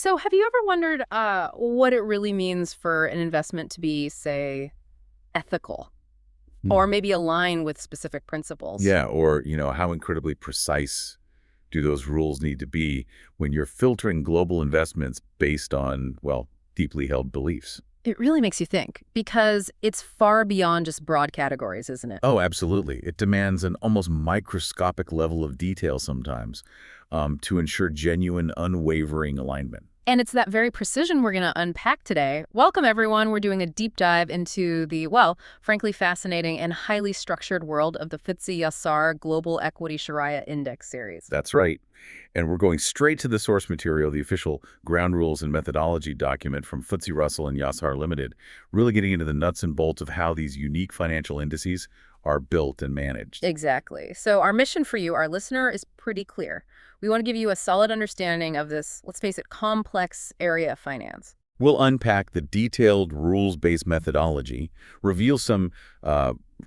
So have you ever wondered what it really means for an investment to be, say, ethical or Hmm. maybe align with specific principles? Yeah, or, how incredibly precise do those rules need to be when you're filtering global investments based on, well, deeply held beliefs? It really makes you think because it's far beyond just broad categories, isn't it? Oh, absolutely. It demands an almost microscopic level of detail sometimes to ensure genuine, unwavering alignment. And it's that very precision we're going to unpack today. Welcome, everyone. We're doing a deep dive into the, well, frankly fascinating and highly structured world of the FTSE Yasaar Global Equity Shariah Index Series. That's right. And we're going straight to the source material, the official ground rules and methodology document from FTSE Russell and Yasaar Limited, really getting into the nuts and bolts of how these unique financial indices are built and managed. Exactly. So our mission for you, our listener, is pretty clear. We want to give you a solid understanding of this, let's face it, complex area of finance. We'll unpack the detailed rules-based methodology, reveal some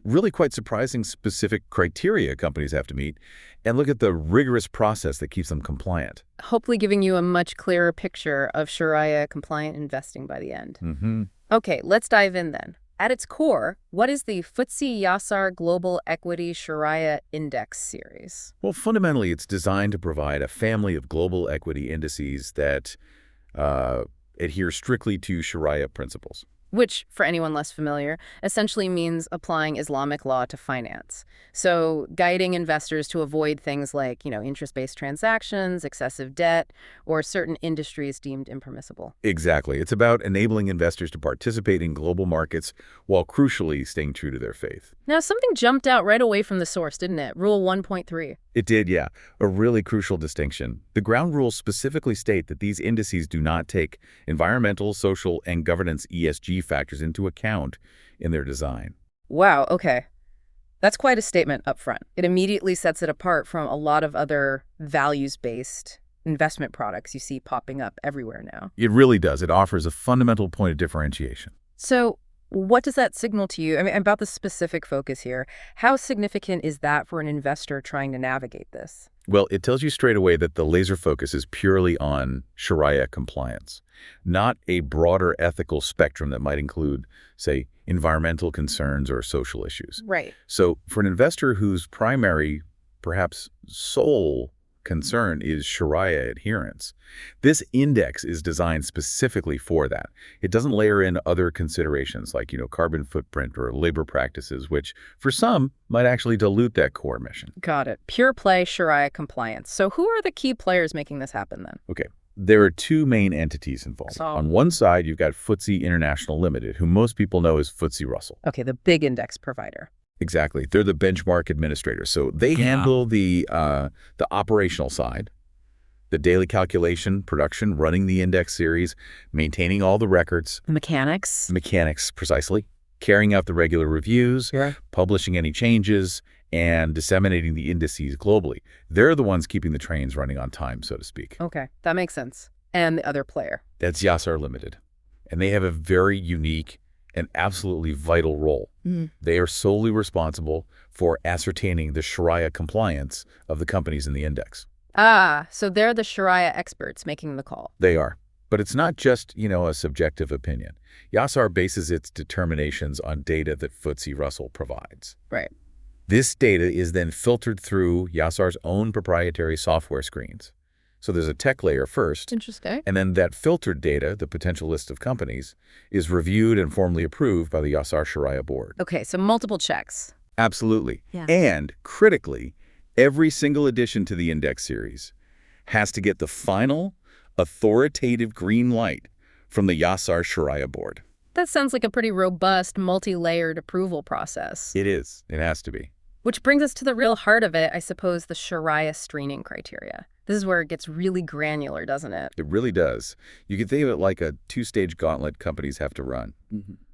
really quite surprising specific criteria companies have to meet, and look at the rigorous process that keeps them compliant. Hopefully giving you a much clearer picture of Shariah-compliant investing by the end. Hmm. Okay, let's dive in then. At its core, what is the FTSE Yasaar Global Equity Shariah Index Series? Well, fundamentally, it's designed to provide a family of global equity indices that uh, adhere strictly to Sharia principles. Which, for anyone less familiar, essentially means applying Islamic law to finance. So guiding investors to avoid things like, interest-based transactions, excessive debt, or certain industries deemed impermissible. Exactly. It's about enabling investors to participate in global markets while crucially staying true to their faith. Now, something jumped out right away from the source, didn't it? Rule 1.3. It did, yeah. A really crucial distinction. The ground rules specifically state that these indices do not take environmental, social, and governance ESG factors into account in their design. Wow, okay. That's quite a statement up front. It immediately sets it apart from a lot of other values-based investment products you see popping up everywhere now. It really does. It offers a fundamental point of differentiation. So what does that signal to you? I mean, about the specific focus here, how significant is that for an investor trying to navigate this? Well, it tells you straight away that the laser focus is purely on Sharia compliance, not a broader ethical spectrum that might include, say, environmental concerns or social issues. Right. So for an investor whose primary, perhaps sole concern is Sharia adherence, this index is designed specifically for that. It doesn't layer in other considerations like, carbon footprint or labor practices, which for some might actually dilute that core mission. Got it. Pure play Sharia compliance. So who are the key players making this happen then? Okay. There are two main entities involved. So, On one side, you've got FTSE International Limited, who most people know as FTSE Russell. okay, the big index provider. Exactly. They're the benchmark administrator. So they handle the operational side, the daily calculation, production, running the index series, maintaining all the records, The mechanics. mechanics precisely, carrying out the regular reviews, Yeah. publishing any changes, and disseminating the indices globally. They're the ones keeping the trains running on time, so to speak. Okay, that makes sense. And the other player. That's Yasaar Limited. And they have a very unique and absolutely vital role. They are solely responsible for ascertaining the Sharia compliance of the companies in the index. Ah, so they're the Sharia experts making the call. They are. But it's not just, a subjective opinion. Yasaar bases its determinations on data that FTSE Russell provides. Right. This data is then filtered through Yasaar's own proprietary software screens. So there's a tech layer first, Interesting. and then that filtered data, the potential list of companies, is reviewed and formally approved by the Yasaar Sharia board. Okay, so multiple checks. Absolutely. Yeah. And critically, every single addition to the index series has to get the final authoritative green light from the Yasaar Sharia board. That sounds like a pretty robust, multi-layered approval process. It is. It has to be. Which brings us to the real heart of it, I suppose, the Sharia screening criteria. This is where it gets really granular, doesn't it? It really does. You can think of it like a two-stage gauntlet companies have to run.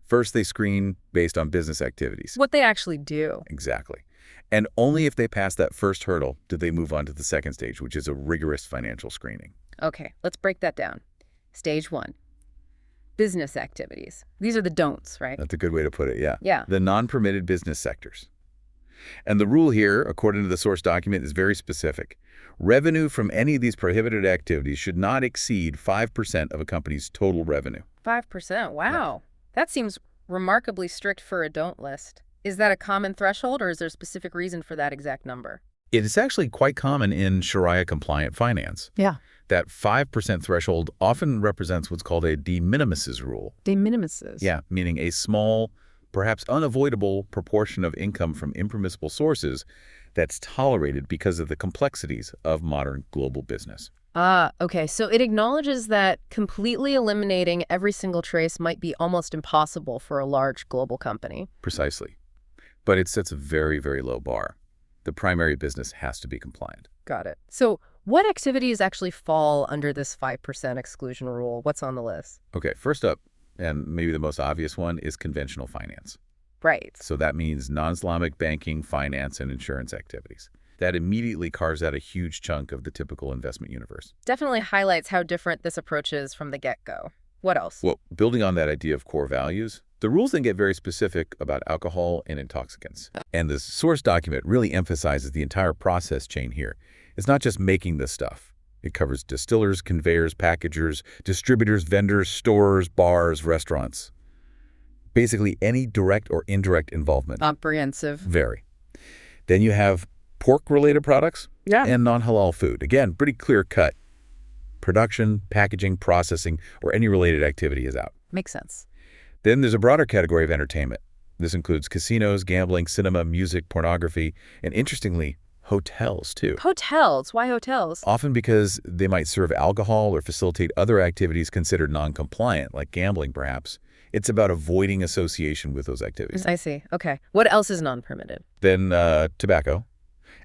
First, they screen based on business activities. What they actually do. Exactly. And only if they pass that first hurdle do they move on to the second stage, which is a rigorous financial screening. Okay, let's break that down. Stage 1. Business activities. These are the don'ts, right? That's a good way to put it, yeah. Yeah. The non-permitted business sectors. And the rule here, according to the source document, is very specific. Revenue from any of these prohibited activities should not exceed 5% of a company's total revenue. 5%, Yeah. wow. That seems remarkably strict for a don't list. Is that a common threshold, or is there a specific reason for that exact number? It is actually quite common in Shariah-compliant finance. Yeah. That 5% threshold often represents what's called a de minimis rule. De minimis. Yeah, meaning a small, perhaps unavoidable proportion of income from impermissible sources that's tolerated because of the complexities of modern global business. Ah, okay. So it acknowledges that completely eliminating every single trace might be almost impossible for a large global company. Precisely. But it sets a very, very low bar. The primary business has to be compliant. Got it. So what activities actually fall under this 5% exclusion rule? What's on the list? Okay, first up, and maybe the most obvious one, is conventional finance. Right. So that means non-Islamic banking, finance, and insurance activities. That immediately carves out a huge chunk of the typical investment universe. Definitely highlights how different this approach is from the get-go. What else? Well, building on that idea of core values, the rules then get very specific about alcohol and intoxicants. And the source document really emphasizes the entire process chain here. It's not just making the stuff. It covers distillers, conveyors, packagers, distributors, vendors, stores, bars, restaurants. Basically, any direct or indirect involvement. Comprehensive. Very. Then you have pork-related products and non-halal food. Again, pretty clear-cut. Production, packaging, processing, or any related activity is out. Makes sense. Then there's a broader category of entertainment. This includes casinos, gambling, cinema, music, pornography, and interestingly, hotels, too. Hotels? Why hotels? Often because they might serve alcohol or facilitate other activities considered non-compliant, like gambling, perhaps. It's about avoiding association with those activities. I see. Okay. What else is non-permitted? Then tobacco.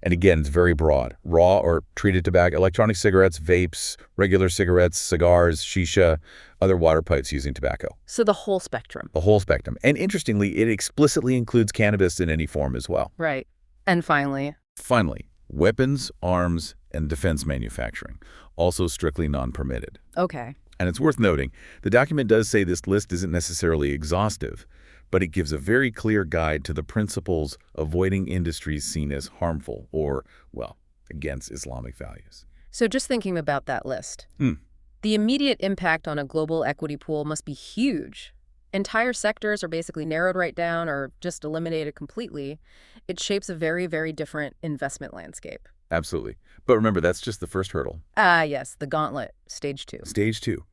And again, it's very broad. Raw or treated tobacco, electronic cigarettes, vapes, regular cigarettes, cigars, shisha, other water pipes using tobacco. So the whole spectrum. The whole spectrum. And interestingly, it explicitly includes cannabis in any form as well. Right. And finally? Finally, weapons, arms, and defense manufacturing, also strictly non-permitted. Okay. And it's worth noting, the document does say this list isn't necessarily exhaustive, but it gives a very clear guide to the principles avoiding industries seen as harmful or, well, against Islamic values. So just thinking about that list, Hmm. the immediate impact on a global equity pool must be huge. Entire sectors are basically narrowed right down or just eliminated completely. It shapes a very, very different investment landscape. Absolutely. But remember, that's just the first hurdle. Ah, yes, the gauntlet, stage 2. Stage 2.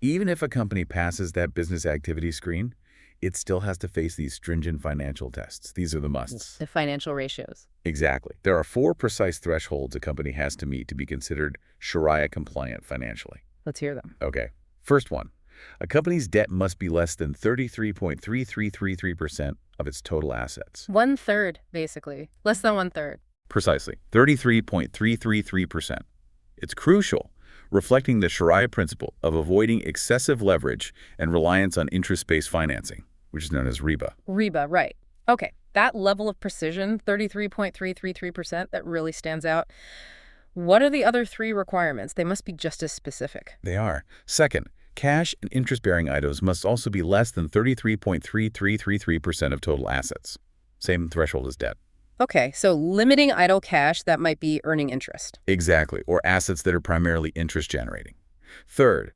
Even if a company passes that business activity screen, it still has to face these stringent financial tests. These are the musts. The financial ratios. Exactly. There are 4 precise thresholds a company has to meet to be considered Shariah-compliant financially. Let's hear them. Okay. First one. A company's debt must be less than 33.3333% of its total assets. 1/3, basically. Less than 1/3. Precisely. 33.333%. It's crucial, reflecting the Shariah principle of avoiding excessive leverage and reliance on interest-based financing, which is known as riba. Riba, right. Okay, that level of precision, 33.333%, that really stands out. What are the other 3 requirements? They must be just as specific. They are. Second, cash and interest-bearing items must also be less than 33.3333% of total assets. Same threshold as debt. Okay, so limiting idle cash that might be earning interest. Exactly, or assets that are primarily interest-generating. Third,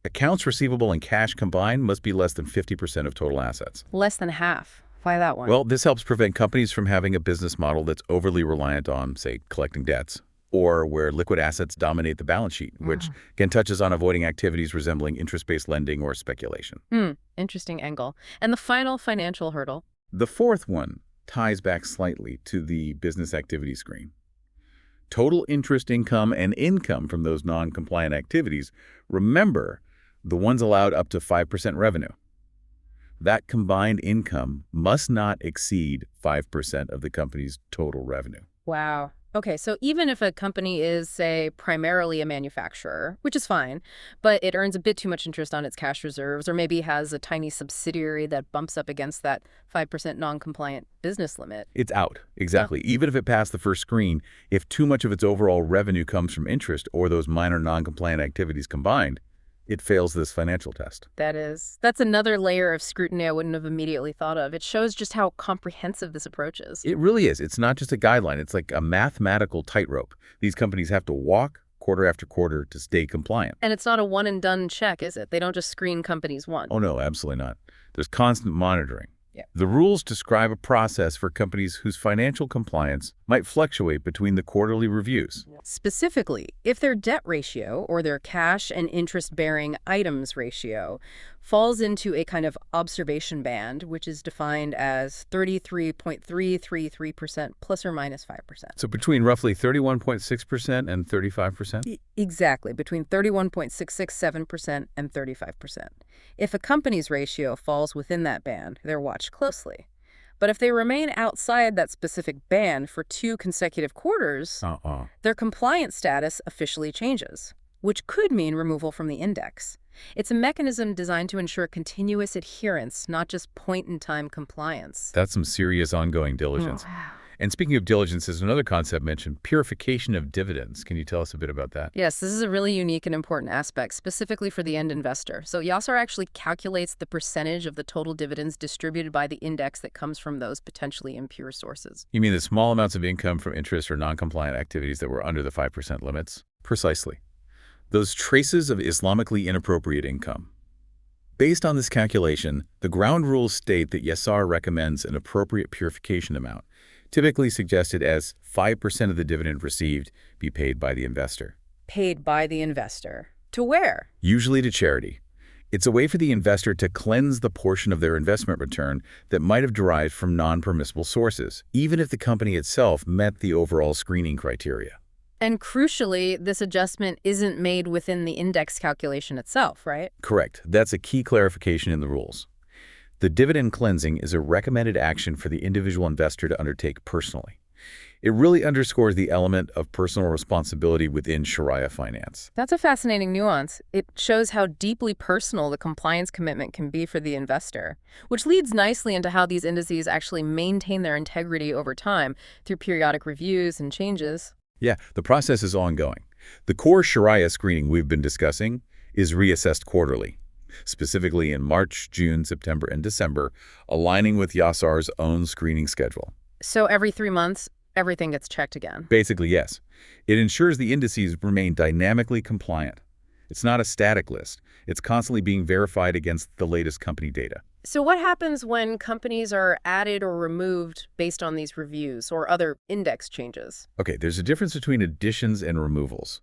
accounts receivable and cash combined must be less than 50% of total assets. Less than half. Why that one? Well, this helps prevent companies from having a business model that's overly reliant on, say, collecting debts, or where liquid assets dominate the balance sheet, which again touches on avoiding activities resembling interest-based lending or speculation. Interesting angle. And the final financial hurdle? The fourth one ties back slightly to the business activity screen. Total interest income and income from those non-compliant activities, remember, the ones allowed up to 5% revenue. That combined income must not exceed 5% of the company's total revenue. Wow. Okay, so even if a company is, say, primarily a manufacturer, which is fine, but it earns a bit too much interest on its cash reserves, or maybe has a tiny subsidiary that bumps up against that 5% non-compliant business limit. It's out. Exactly. Even if it passed the first screen, if too much of its overall revenue comes from interest or those minor non-compliant activities combined, it fails this financial test. That's another layer of scrutiny I wouldn't have immediately thought of. It shows just how comprehensive this approach is. It really is. It's not just a guideline. It's like a mathematical tightrope. These companies have to walk quarter after quarter to stay compliant. And it's not a one-and-done check, is it? They don't just screen companies once. Oh, no, absolutely not. There's constant monitoring. Yeah. The rules describe a process for companies whose financial compliance might fluctuate between the quarterly reviews. Specifically, if their debt ratio or their cash and interest-bearing items ratio falls into a kind of observation band, which is defined as 33.333% plus or minus 5%. So between roughly 31.6% and 35%? Exactly, between 31.667% and 35%. If a company's ratio falls within that band, they're watched closely. But if they remain outside that specific band for 2 consecutive quarters, their compliance status officially changes, which could mean removal from the index. It's a mechanism designed to ensure continuous adherence, not just point-in-time compliance. That's some serious ongoing diligence. Wow. And speaking of diligence, there's another concept mentioned, purification of dividends. Can you tell us a bit about that? Yes, this is a really unique and important aspect, specifically for the end investor. So Yasaar actually calculates the percentage of the total dividends distributed by the index that comes from those potentially impure sources. You mean the small amounts of income from interest or non-compliant activities that were under the 5% limits? Precisely. Those traces of Islamically inappropriate income. Based on this calculation, the ground rules state that Yasaar recommends an appropriate purification amount, typically suggested as 5% of the dividend received be paid by the investor. Paid by the investor. To where? Usually to charity. It's a way for the investor to cleanse the portion of their investment return that might have derived from non-permissible sources, even if the company itself met the overall screening criteria. And crucially, this adjustment isn't made within the index calculation itself, right? Correct. That's a key clarification in the rules. The dividend cleansing is a recommended action for the individual investor to undertake personally. It really underscores the element of personal responsibility within Shariah finance. That's a fascinating nuance. It shows how deeply personal the compliance commitment can be for the investor, which leads nicely into how these indices actually maintain their integrity over time through periodic reviews and changes. Yeah, the process is ongoing. The core Shariah screening we've been discussing is reassessed quarterly, specifically in March, June, September, and December, aligning with Yasaar's own screening schedule. So every 3 months, everything gets checked again. Basically, yes. It ensures the indices remain dynamically compliant. It's not a static list. It's constantly being verified against the latest company data. So what happens when companies are added or removed based on these reviews or other index changes? Okay, there's a difference between additions and removals.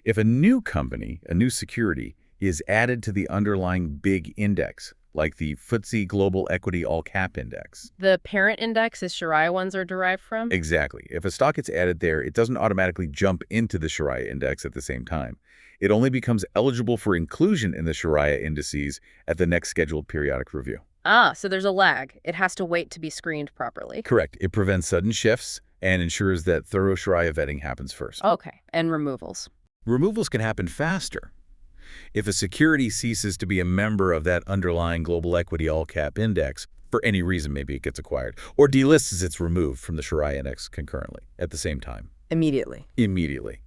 If a new company, a new security, is added to the underlying big index, like the FTSE Global Equity All-Cap Index. The parent index is Shariah ones are derived from? Exactly. If a stock gets added there, it doesn't automatically jump into the Shariah index at the same time. It only becomes eligible for inclusion in the Shariah indices at the next scheduled periodic review. Ah, so there's a lag. It has to wait to be screened properly. Correct. It prevents sudden shifts and ensures that thorough Shariah vetting happens first. Okay, and removals. Removals can happen faster. If a security ceases to be a member of that underlying global equity all-cap index, for any reason maybe it gets acquired, or delists as it's removed from the Shariah index concurrently at the same time. Immediately. Immediately.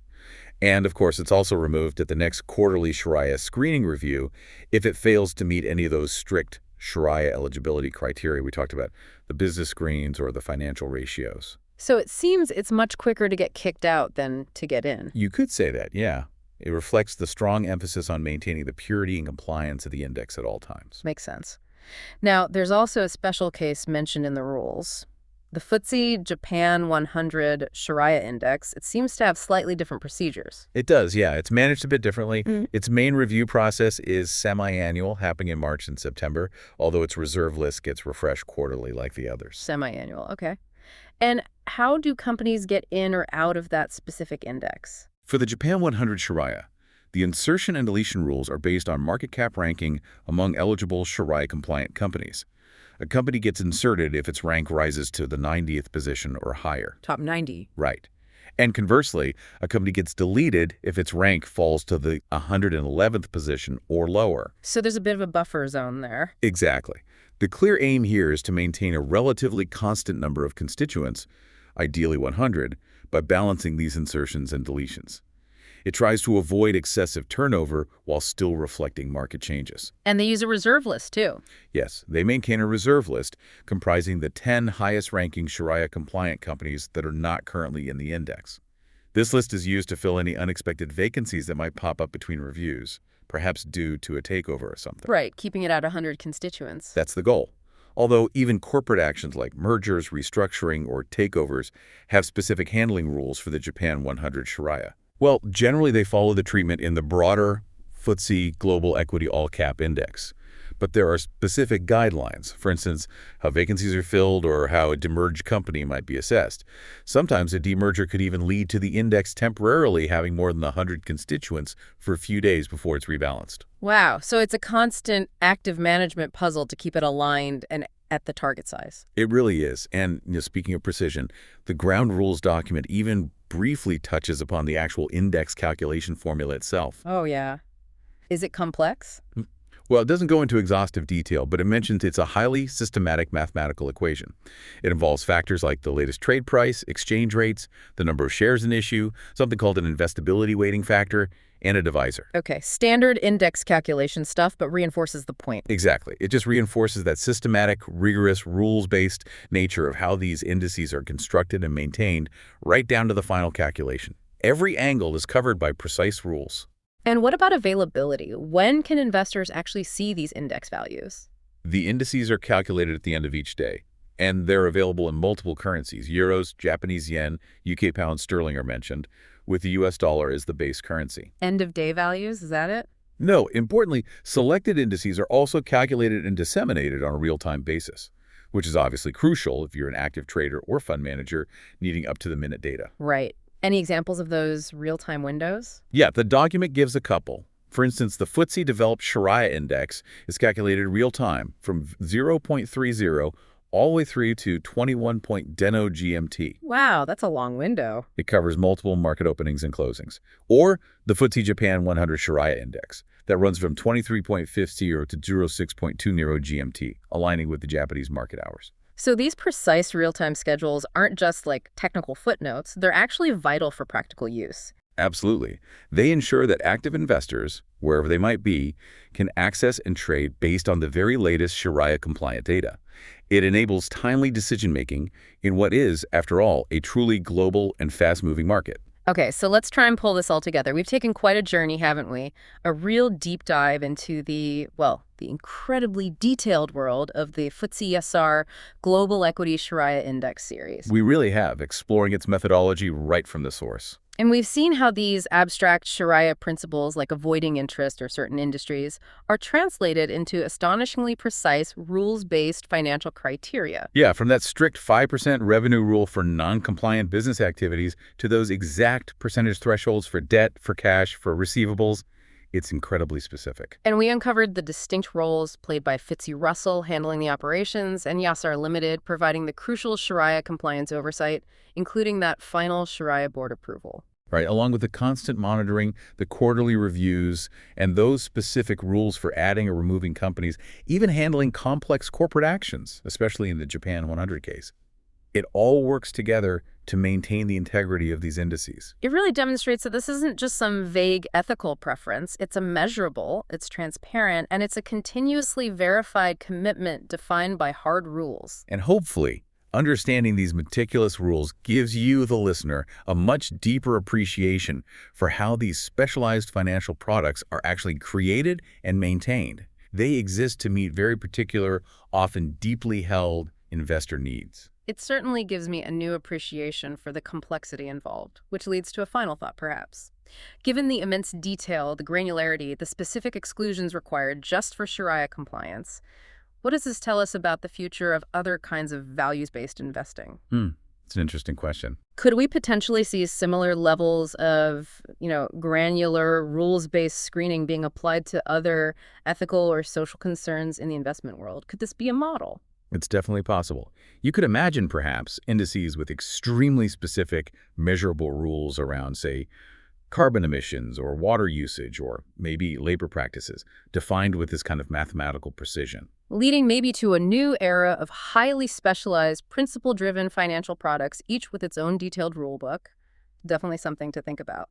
And, of course, it's also removed at the next quarterly Shariah screening review if it fails to meet any of those strict Shariah eligibility criteria we talked about, the business screens or the financial ratios. So it seems it's much quicker to get kicked out than to get in. You could say that, yeah. It reflects the strong emphasis on maintaining the purity and compliance of the index at all times. Makes sense. Now, there's also a special case mentioned in the rules. The FTSE Japan 100 Shariah Index, it seems to have slightly different procedures. It does, yeah. It's managed a bit differently. Its main review process is semi-annual, happening in March and September, although its reserve list gets refreshed quarterly like the others. Semi-annual, okay. And how do companies get in or out of that specific index? For the Japan 100 Shariah, the insertion and deletion rules are based on market cap ranking among eligible Shariah-compliant companies. A company gets inserted if its rank rises to the 90th position or higher. Top 90. Right. And conversely, a company gets deleted if its rank falls to the 111th position or lower. So there's a bit of a buffer zone there. Exactly. The clear aim here is to maintain a relatively constant number of constituents, ideally 100, by balancing these insertions and deletions. It tries to avoid excessive turnover while still reflecting market changes. And they use a reserve list, too. Yes, they maintain a reserve list comprising the 10 highest-ranking Shariah-compliant companies that are not currently in the index. This list is used to fill any unexpected vacancies that might pop up between reviews, perhaps due to a takeover or something. Right, keeping it at 100 constituents. That's the goal. Although even corporate actions like mergers, restructuring, or takeovers have specific handling rules for the Japan 100 Shariah. Well, generally they follow the treatment in the broader FTSE Global Equity All-Cap Index. But there are specific guidelines, for instance, how vacancies are filled or how a demerged company might be assessed. Sometimes a demerger could even lead to the index temporarily having more than 100 constituents for a few days before it's rebalanced. Wow, so it's a constant active management puzzle to keep it aligned and at the target size. It really is. And speaking of precision, the ground rules document even briefly touches upon the actual index calculation formula itself. Oh, yeah. Is it complex? Well, it doesn't go into exhaustive detail, but it mentions it's a highly systematic mathematical equation. It involves factors like the latest trade price, exchange rates, the number of shares in issue, something called an investability weighting factor, and a divisor. Okay, standard index calculation stuff, but reinforces the point. Exactly. It just reinforces that systematic, rigorous, rules-based nature of how these indices are constructed and maintained, right down to the final calculation. Every angle is covered by precise rules. And what about availability? When can investors actually see these index values? The indices are calculated at the end of each day, and they're available in multiple currencies. Euros, Japanese yen, UK pound sterling are mentioned, with the US dollar as the base currency. End of day values, is that it? No, importantly, selected indices are also calculated and disseminated on a real-time basis, which is obviously crucial if you're an active trader or fund manager needing up-to-the-minute data. Right. Any examples of those real-time windows? Yeah, the document gives a couple. For instance, the FTSE Developed Shariah Index is calculated real-time from 0.30 all the way through to 21.10 GMT. Wow, that's a long window. It covers multiple market openings and closings. Or the FTSE Japan 100 Shariah Index that runs from 23.50 to 06.20 GMT, aligning with the Japanese market hours. So these precise real-time schedules aren't just like technical footnotes, they're actually vital for practical use. Absolutely. They ensure that active investors, wherever they might be, can access and trade based on the very latest Shariah-compliant data. It enables timely decision-making in what is, after all, a truly global and fast-moving market. Okay, so let's try and pull this all together. We've taken quite a journey, haven't we? A real deep dive into the incredibly detailed world of the FTSE Yasaar Global Equity Shariah Index series. We really have, exploring its methodology right from the source. And we've seen how these abstract Shariah principles, like avoiding interest or certain industries, are translated into astonishingly precise, rules-based financial criteria. Yeah, from that strict 5% revenue rule for non-compliant business activities to those exact percentage thresholds for debt, for cash, for receivables. It's incredibly specific. And we uncovered the distinct roles played by FTSE Russell handling the operations and Yasaar Limited providing the crucial Shariah compliance oversight, including that final Shariah board approval. Right, along with the constant monitoring, the quarterly reviews, and those specific rules for adding or removing companies, even handling complex corporate actions, especially in the Japan 100 case. It all works together to maintain the integrity of these indices. It really demonstrates that this isn't just some vague ethical preference. It's a measurable, it's transparent, and it's a continuously verified commitment defined by hard rules. And hopefully, understanding these meticulous rules gives you, the listener, a much deeper appreciation for how these specialized financial products are actually created and maintained. They exist to meet very particular, often deeply held investor needs. It certainly gives me a new appreciation for the complexity involved, which leads to a final thought, perhaps. Given the immense detail, the granularity, the specific exclusions required just for Shariah compliance, what does this tell us about the future of other kinds of values-based investing? It's an interesting question. Could we potentially see similar levels of, granular rules-based screening being applied to other ethical or social concerns in the investment world? Could this be a model? It's definitely possible. You could imagine, perhaps, indices with extremely specific, measurable rules around, say, carbon emissions or water usage or maybe labor practices, defined with this kind of mathematical precision. Leading maybe to a new era of highly specialized, principle-driven financial products, each with its own detailed rulebook. Definitely something to think about.